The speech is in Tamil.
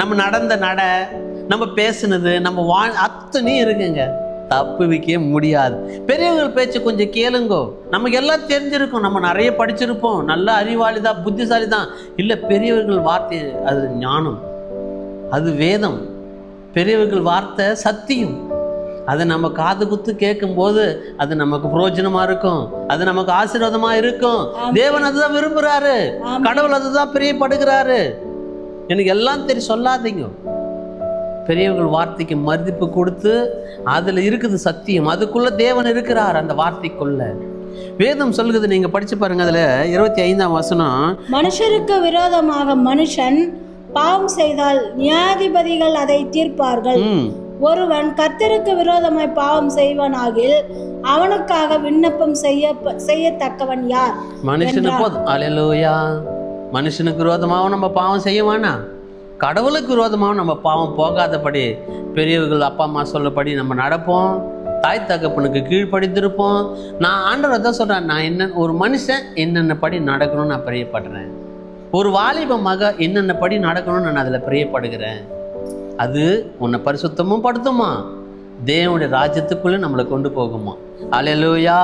நம்ம நடந்த நம்ம பேசுனது, நம்ம அத்தனையும் இருக்குங்க. தப்புவிக்க முடியாது. பெரியவர்கள் பேச்சு கொஞ்சம் கேளுங்கோ. நமக்கு எல்லாம் தெரிஞ்சிருக்கும், நம்ம நிறைய படிச்சிருப்போம், நல்ல அறிவாளி தான், புத்திசாலி தான். இல்லை, பெரியவர்கள் வார்த்தை அது ஞானம், அது வேதம். பெரியவர்கள் வார்த்தை சத்தியம். அதை நம்ம காது குத்து கேட்கும்போது அது நமக்கு பிரயோஜனமா இருக்கும், அது நமக்கு ஆசீர்வாதமா இருக்கும். தேவன் அதுதான் விரும்புறாரு, கடவுள் அதுதான் பிரியப்படுகிறாரு. எனக்கு எல்லாம் தெரியும் சொல்லாதீங்க. பெரியவர்கள் வார்த்தைக்கு மதிப்பு கொடுத்து, அதுல இருக்குது சத்தியம், அதுக்குள்ள தேவன் இருக்கிறார். அந்த வார்த்தைக்குள்ள வேதம் சொல்லுது, நீங்க படிச்சு பாருங்க. அதுல 25ஆம் வசனம், மனுஷருக்கு விரோதமாக மனுஷன் பாவம் செய்தால் நியாயாதிபதிகள் அதை தீர்ப்பார்கள். ஒருவன் கர்த்தருக்கு விரோதமாய் பாவம் செய்வனாகில் அவனுக்காக விண்ணப்பம் செய்யத்தக்கவன் யார்? மனுஷனு போதும். அல்லேலூயா. மனுஷனுக்கு விரோதமாகவும் நம்ம பாவம் செய்யவானா, கடவுளுக்கு விரோதமாகவும் நம்ம பாவம் போகாதபடி பெரியவர்கள் அப்பா அம்மா சொல்லபடி நம்ம நடப்போம், தாய் தகப்பனுக்கு கீழ்ப்படித்திருப்போம். நான் ஆண்டவர் தான் சொல்கிறேன், நான் என்ன ஒரு மனுஷன் என்னென்ன படி நடக்கணும்னு நான் பிரியப்படுறேன். ஒரு வாலிப மக என்னென்ன படி நடக்கணும்னு நான் அதில் பிரியப்படுகிறேன். அது உன்னை பரிசுத்தமும் படுத்துமா, தேவனுடைய ராஜ்யத்துக்குள்ளே நம்மளை கொண்டு போகுமா. அல்லேலூயா.